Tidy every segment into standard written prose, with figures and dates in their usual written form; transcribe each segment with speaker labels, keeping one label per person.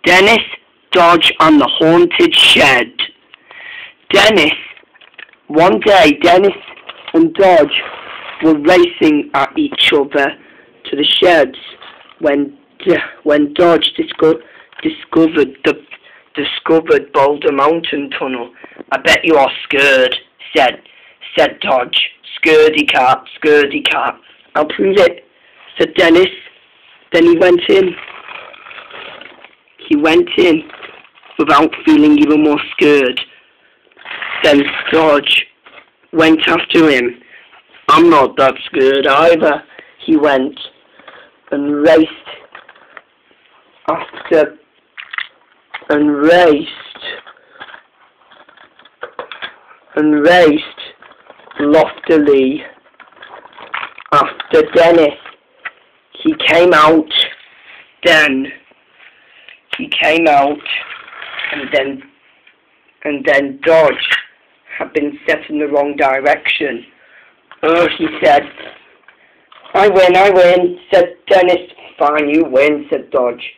Speaker 1: Dennis, Dodge and the Haunted Shed. One day, Dennis and Dodge were racing at each other to the sheds when Dodge discovered Boulder Mountain Tunnel. "I bet you are scared," said Dodge. "Scaredy cat. I'll prove it," said Dennis. Then he went in. He went in without feeling even more scared. Then Dodge went after him. "I'm not that scared either," he went and raced after and raced loftily after Dennis. He came out, and then Dodge had been set in the wrong direction. "Oh," he said. I win, said Dennis. "Fine, you win," said Dodge.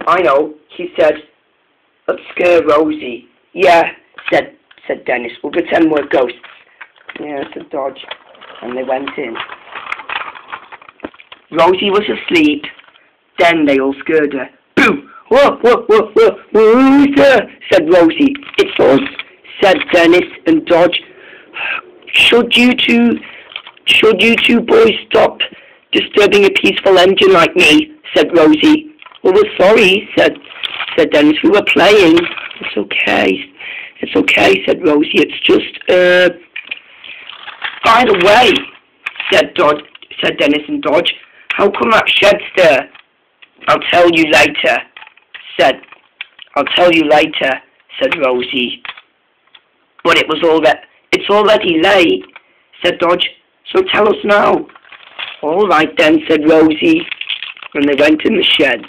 Speaker 1: "I know," he said. "Let's scare Rosie." "Yeah," said Dennis. "We'll pretend we're ghosts." "Yeah," said Dodge. And they went in. Rosie was asleep. Then they all scared her. "Boo! Whoa, who's there?" said Rosie. "It's us," said Dennis and Dodge. Should you two boys stop disturbing a peaceful engine like me?" said Rosie. "Well, we're sorry," said Dennis. "We were playing." It's okay, said Rosie. "It's just, by the way," said Dennis and Dodge, "how come that shed's there?" I'll tell you later, said Rosie. "But it's already late," said Dodge. "So tell us now." "All right then," said Rosie, and they went in the sheds.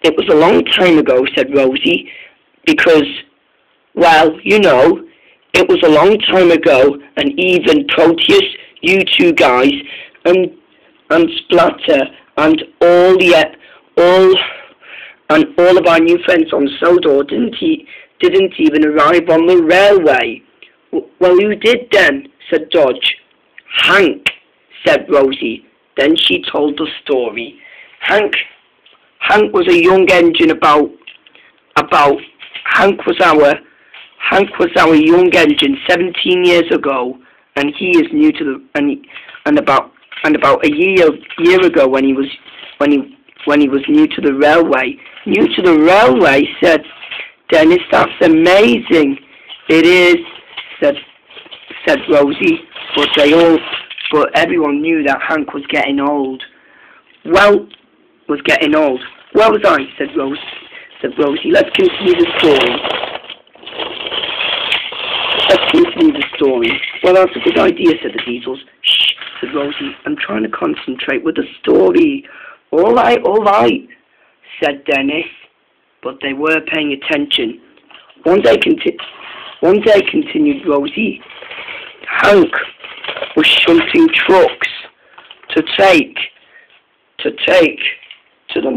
Speaker 1: "It was a long time ago," said Rosie, "because, well, you know, it was a long time ago, and even Proteus, you two guys, and Splatter, and all of our new friends on Sodor didn't even arrive on the railway." "Well, who did then?" said Dodge. "Hank," said Rosie. Then she told the story. Hank was a young engine Hank was our young engine 17 years ago, and he is new to the and about a year ago when he was new to the railway. "New to the railway," said Dennis. "That's amazing." "It is," said Rosie, but everyone knew that Hank was getting old. "Well, was I?" said Rosie. "Let's continue the story." "Well, that's a good idea," said the Diesels. "Shh," said Rosie. "I'm trying to concentrate with the story." All right, said Dennis, but they were paying attention. One day, continued Rosie, Hank was shunting trucks to take to the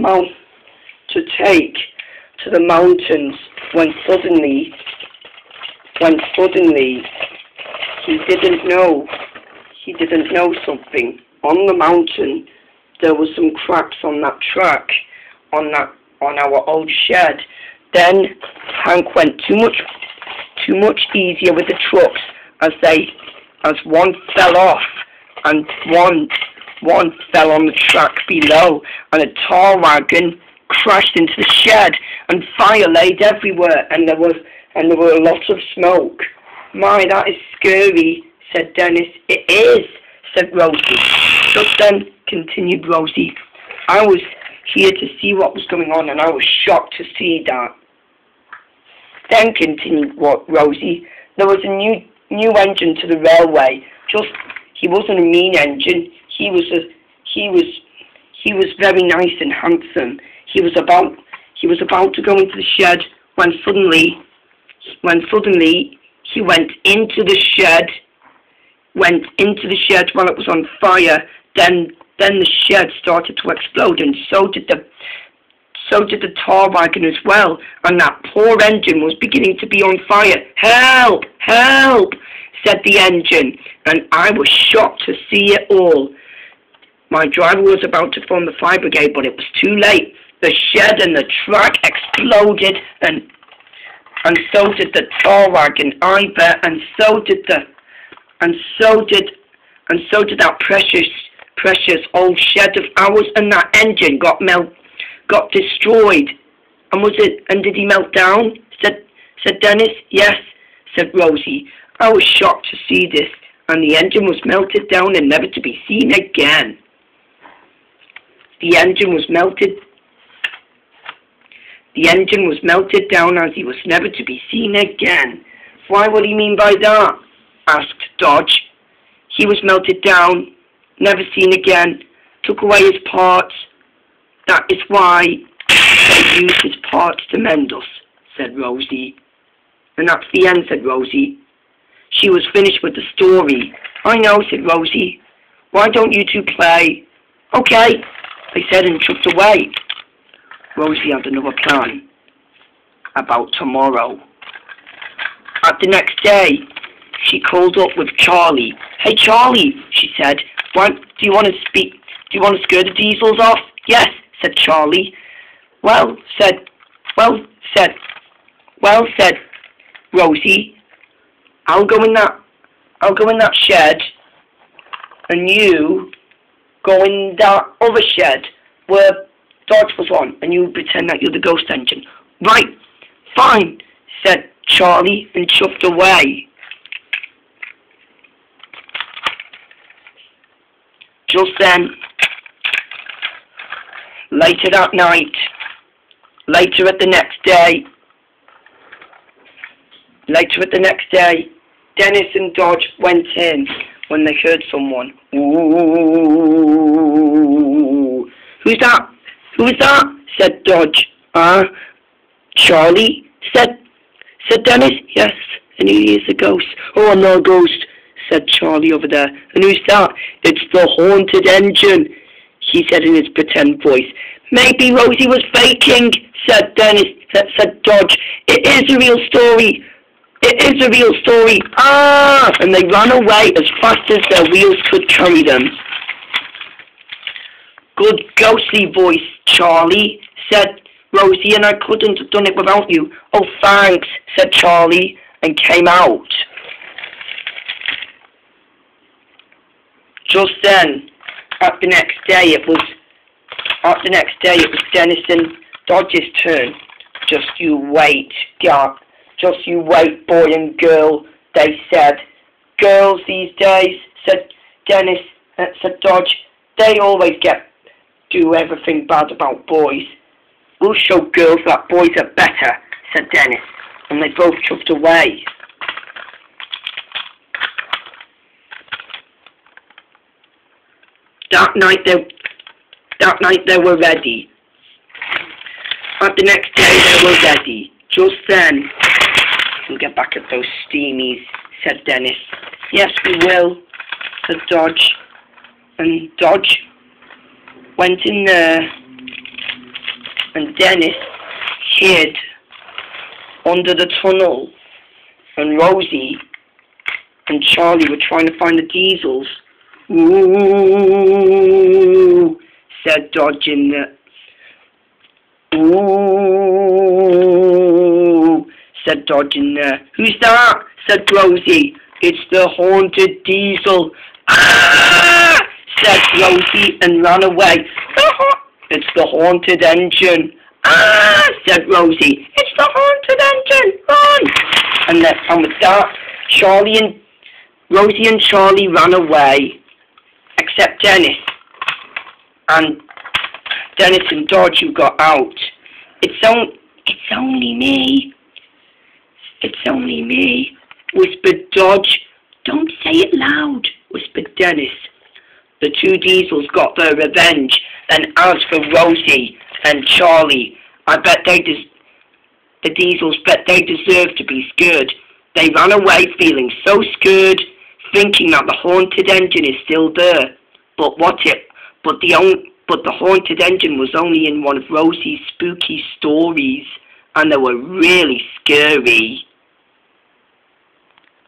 Speaker 1: mountains when suddenly he didn't know something. On the mountain there were some cracks on that track on our old shed. Then Hank went too much easier with the trucks as one fell off and one fell on the track below, and a tar wagon crashed into the shed, and fire laid everywhere, and there were a lot of smoke. "My, that is scary," said Dennis. "It is," said Rosie. Just then, continued Rosie, "I was here to see what was going on, and I was shocked to see that." Then, continued Rosie, "there was a new engine to the railway. He wasn't a mean engine. He was very nice and handsome. He was about to go into the shed when suddenly he went into the shed while it was on fire. Then Then the shed started to explode, and so did the tar wagon as well, and that poor engine was beginning to be on fire. "Help! Help!" said the engine, and I was shocked to see it all. My driver was about to phone the fire brigade, but it was too late. The shed and the truck exploded, and so did the tar wagon, I bet, and so did that precious old shed of ours, and that engine got destroyed. And did he melt down? said Dennis. Yes, said Rosie. I was shocked to see this, and the engine was melted down and never to be seen again. The engine was melted down as he was never to be seen again. Why, what do you mean by that? Asked Dodge. He was melted down, never seen again, took away his parts. That is why they used his parts to mend us, said Rosie. And that's the end, said Rosie. She was finished with the story. I know, said Rosie. Why don't you two play? Okay, they said and chucked away. Rosie had another plan about tomorrow. At the next day, she called up with Charlie. Hey, Charlie, she said, do you want to scare the diesels off? Yes, said Charlie. Well, said Rosie, I'll go in that shed, and you go in that other shed where Dodge was on, and you pretend that you're the ghost engine. Right, fine, said Charlie, and chuffed away. Just then, later at the next day, Dennis and Dodge went in when they heard someone. Ooh. Who's that? Who is that? Said Dodge. Charlie? Said Dennis. Yes, and he is a ghost. Oh, I'm not a ghost, said Charlie over there. And who's that? It's the haunted engine, he said in his pretend voice. Maybe Rosie was faking, said Dennis. Said Dodge. It is a real story. It is a real story. And they ran away as fast as their wheels could carry them. Good ghostly voice, Charlie, said Rosie, and I couldn't have done it without you. Oh, thanks, said Charlie, and came out. Just then, at the next day, it was Dennis and Dodge's turn. Just you wait, boy and girl, they said. Girls these days, said Dennis, said Dodge, they always do everything bad about boys. We'll show girls that boys are better, said Dennis, and they both chuffed away. That night they were ready. At the next day they were ready. Just then, we'll get back at those steamies, said Dennis. Yes, we will, said Dodge. And Dodge went in there, and Dennis hid under the tunnel, and Rosie and Charlie were trying to find the diesels. Ooh, said Dodge in there. Ooh, said Dodge in there. Who's that? Said Rosie. It's the haunted diesel. Ah! Said Rosie and ran away. It's the haunted engine. Ah! Said Rosie. It's the haunted engine. Run! And with that, Rosie and Charlie ran away, except Dennis. And Dennis and Dodge, who got out. It's only me. It's only me, whispered Dodge. Don't say it loud, whispered Dennis. The two diesels got their revenge. And as for Rosie and Charlie, the diesels bet they deserve to be scared. They ran away feeling so scared, thinking that the haunted engine is still there. But but the haunted engine was only in one of Rosie's spooky stories, and they were really scary.